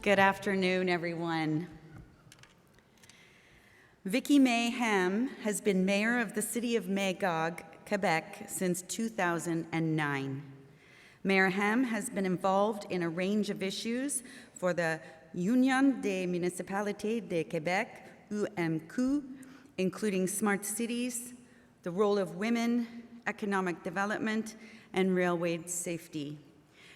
Good afternoon, everyone. Vicki-May Hamm has been mayor of the city of Magog, Quebec, since 2009. Mayor Hamm has been involved in a range of issues for the Union des Municipalités de Québec, UMQ, including smart cities, the role of women, economic development, and railway safety.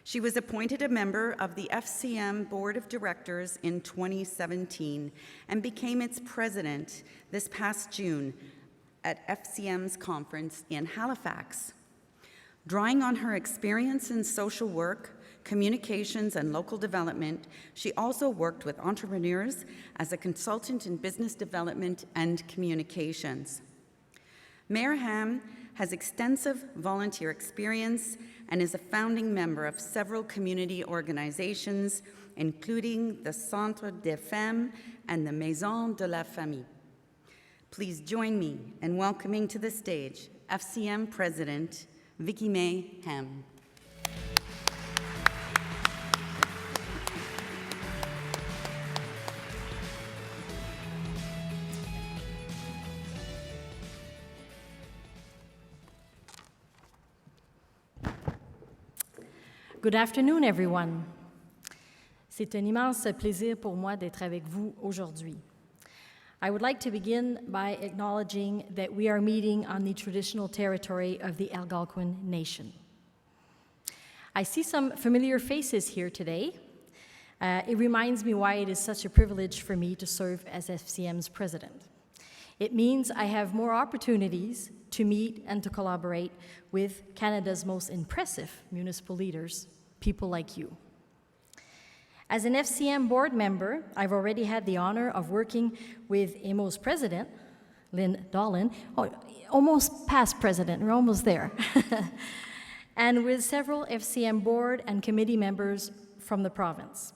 She was appointed a member of the FCM Board of Directors in 2017 and became its president this past June at FCM's conference in Halifax. Drawing on her experience in social work, communications, and local development, she also worked with entrepreneurs as a consultant in business development and communications. Mayor Hamm has extensive volunteer experience and is a founding member of several community organizations, including the Centre des Femmes and the Maison de la Famille. Please join me in welcoming to the stage FCM President Vicki-May Hamm. Good afternoon, everyone. C'est un immense plaisir pour moi d'être avec vous aujourd'hui. I would like to begin by acknowledging that we are meeting on the traditional territory of the Algonquin Nation. I see some familiar faces here today. It reminds me why it is such a privilege for me to serve as FCM's president. It means I have more opportunities to meet and to collaborate with Canada's most impressive municipal leaders, people like you. As an FCM board member, I've already had the honor of working with AMO's president, Lynn Dolan, almost past president, we're almost there, and with several FCM board and committee members from the province.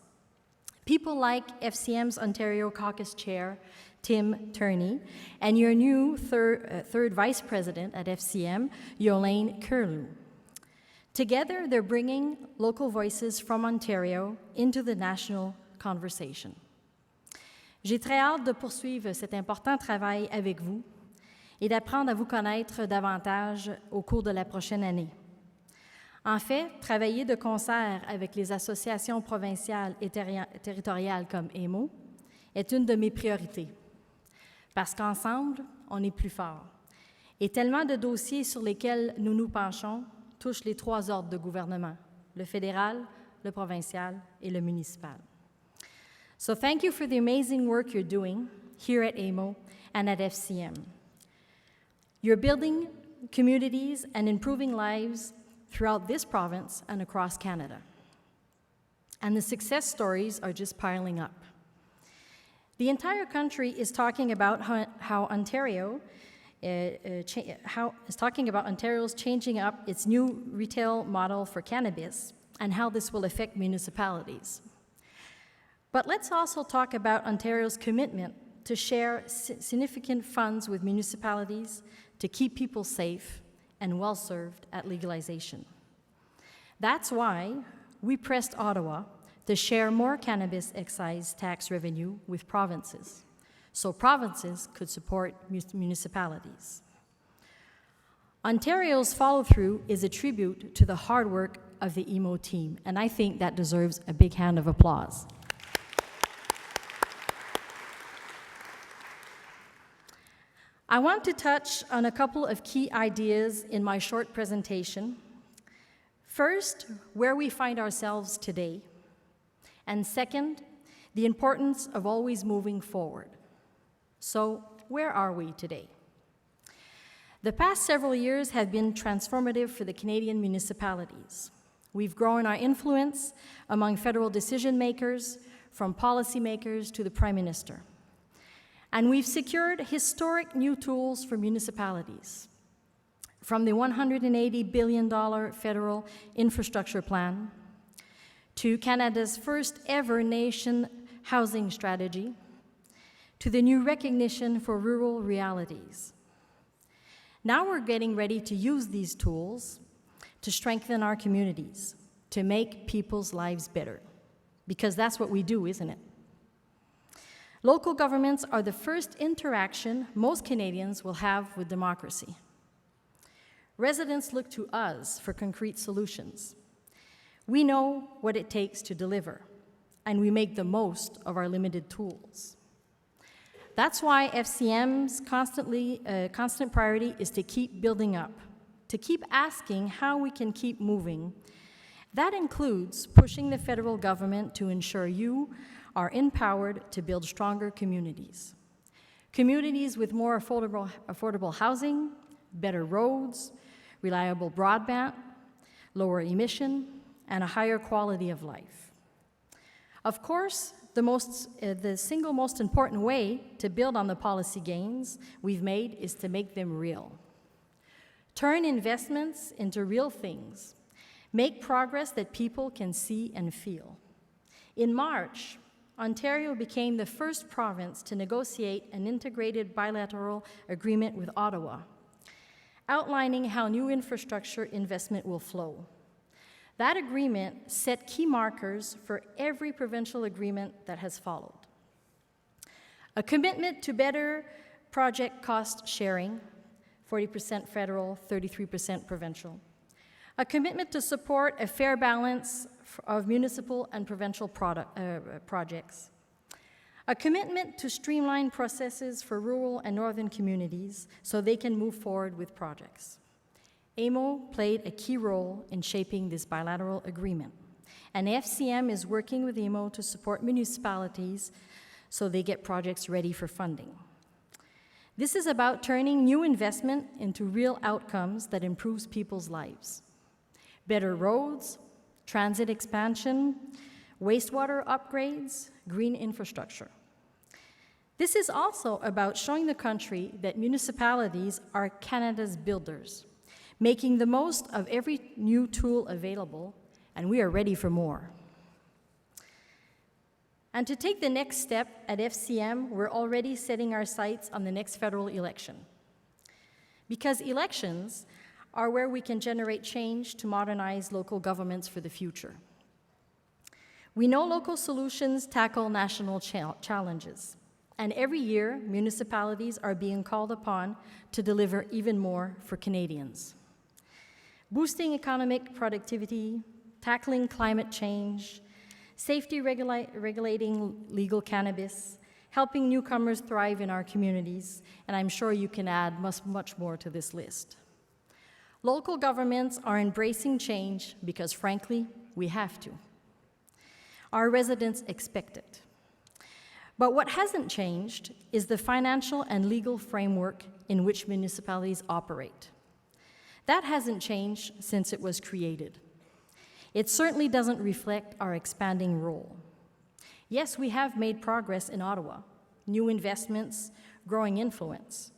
People like FCM's Ontario Caucus Chair, Tim Turney, and your new third vice president at FCM, Yolaine Curlew. Together, they're bringing local voices from Ontario into the national conversation. J'ai très hâte de poursuivre cet important travail avec vous et d'apprendre à vous connaître davantage au cours de la prochaine année. En fait, travailler de concert avec les associations provinciales et territoriales comme AMO est une de mes priorités. Parce qu'ensemble, on est plus fort. Et tellement de dossiers sur lesquels nous nous penchons touchent les trois ordres de gouvernement, le fédéral, le provincial et le municipal. So thank you for the amazing work you're doing here at AMO and at FCM. You're building communities and improving lives throughout this province and across Canada. And the success stories are just piling up. The entire country is talking about how Ontario is talking about Ontario's changing up its new retail model for cannabis and how this will affect municipalities. But let's also talk about Ontario's commitment to share significant funds with municipalities to keep people safe and well-served at legalization. That's why we pressed Ottawa to share more cannabis excise tax revenue with provinces, so provinces could support municipalities. Ontario's follow-through is a tribute to the hard work of the AMO team, and I think that deserves a big hand of applause. I want to touch on a couple of key ideas in my short presentation. First, where we find ourselves today, and second, the importance of always moving forward. So, where are we today? The past several years have been transformative for the Canadian municipalities. We've grown our influence among federal decision makers, from policymakers to the Prime Minister. And we've secured historic new tools for municipalities, from the $180 billion federal infrastructure plan to Canada's first ever nation housing strategy, to the new recognition for rural realities. Now we're getting ready to use these tools to strengthen our communities, to make people's lives better, because that's what we do, isn't it? Local governments are the first interaction most Canadians will have with democracy. Residents look to us for concrete solutions. We know what it takes to deliver, and we make the most of our limited tools. That's why FCM's constant priority is to keep building up, to keep asking how we can keep moving. That includes pushing the federal government to ensure you are empowered to build stronger communities. Communities with more affordable housing, better roads, reliable broadband, lower emission, and a higher quality of life. Of course, the single most important way to build on the policy gains we've made is to make them real. Turn investments into real things. Make progress that people can see and feel. In March, Ontario became the first province to negotiate an integrated bilateral agreement with Ottawa, outlining how new infrastructure investment will flow. That agreement set key markers for every provincial agreement that has followed. A commitment to better project cost sharing, 40% federal, 33% provincial. A commitment to support a fair balance of municipal and provincial projects. A commitment to streamline processes for rural and northern communities so they can move forward with projects. AMO played a key role in shaping this bilateral agreement, and FCM is working with AMO to support municipalities so they get projects ready for funding. This is about turning new investment into real outcomes that improves people's lives. Better roads, transit expansion, wastewater upgrades, green infrastructure. This is also about showing the country that municipalities are Canada's builders, making the most of every new tool available, and we are ready for more. And to take the next step at FCM, we're already setting our sights on the next federal election. Because elections are where we can generate change to modernize local governments for the future. We know local solutions tackle national challenges, and every year, municipalities are being called upon to deliver even more for Canadians. Boosting economic productivity, tackling climate change, safety regulating legal cannabis, helping newcomers thrive in our communities, and I'm sure you can add much more to this list. Local governments are embracing change because, frankly, we have to. Our residents expect it. But what hasn't changed is the financial and legal framework in which municipalities operate. That hasn't changed since it was created. It certainly doesn't reflect our expanding role. Yes, we have made progress in Ottawa, new investments, growing influence.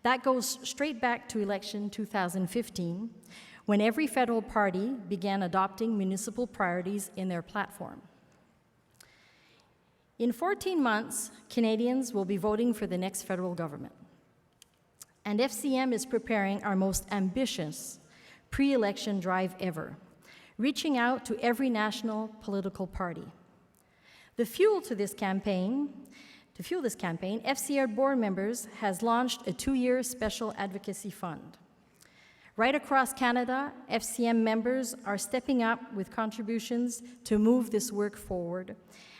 That goes straight back to election 2015, when every federal party began adopting municipal priorities in their platform. In 14 months, Canadians will be voting for the next federal government. And FCM is preparing our most ambitious pre-election drive ever, reaching out to every national political party. To fuel this campaign, FCR board members has launched a 2-year special advocacy fund. Right across Canada, FCM members are stepping up with contributions to move this work forward,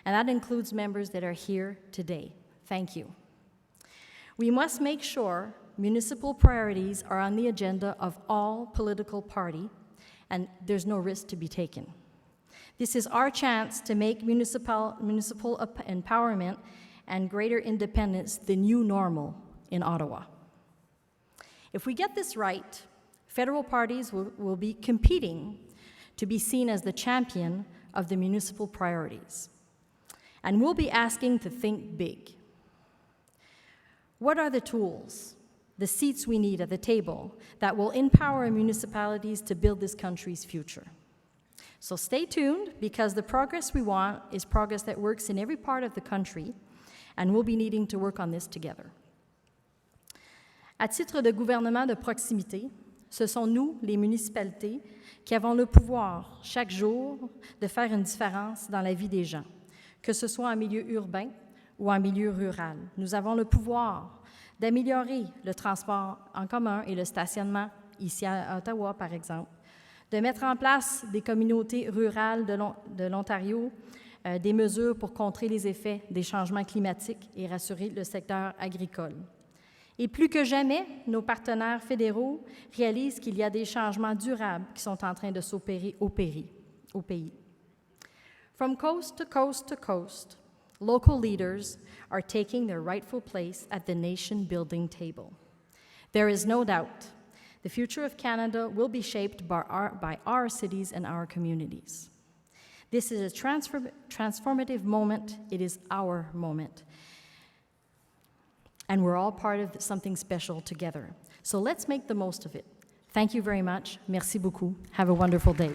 and that includes members that are here today. Thank you. We must make sure municipal priorities are on the agenda of all political parties, and there's no risk to be taken. This is our chance to make municipal empowerment and greater independence the new normal in Ottawa. If we get this right, federal parties will be competing to be seen as the champion of the municipal priorities. And we'll be asking to think big. What are the tools, the seats we need at the table that will empower municipalities to build this country's future? So stay tuned, because the progress we want is progress that works in every part of the country, and we'll be needing to work on this together. À titre de gouvernement de proximité, Ce sont nous, les municipalités, qui avons le pouvoir, chaque jour, de faire une différence dans la vie des gens, que ce soit en milieu urbain ou en milieu rural. Nous avons le pouvoir d'améliorer le transport en commun et le stationnement, ici à Ottawa, par exemple, de mettre en place des communautés rurales de l'Ontario, des mesures pour contrer les effets des changements climatiques et rassurer le secteur agricole. Et plus que jamais, nos partenaires fédéraux réalisent qu'il y a des changements durables qui sont en train de s'opérer au pays. From coast to coast to coast, local leaders are taking their rightful place at the nation-building table. There is no doubt the future of Canada will be shaped by our cities and our communities. This is a transformative moment. It is our moment. And we're all part of something special together. So let's make the most of it. Thank you very much. Merci beaucoup. Have a wonderful day.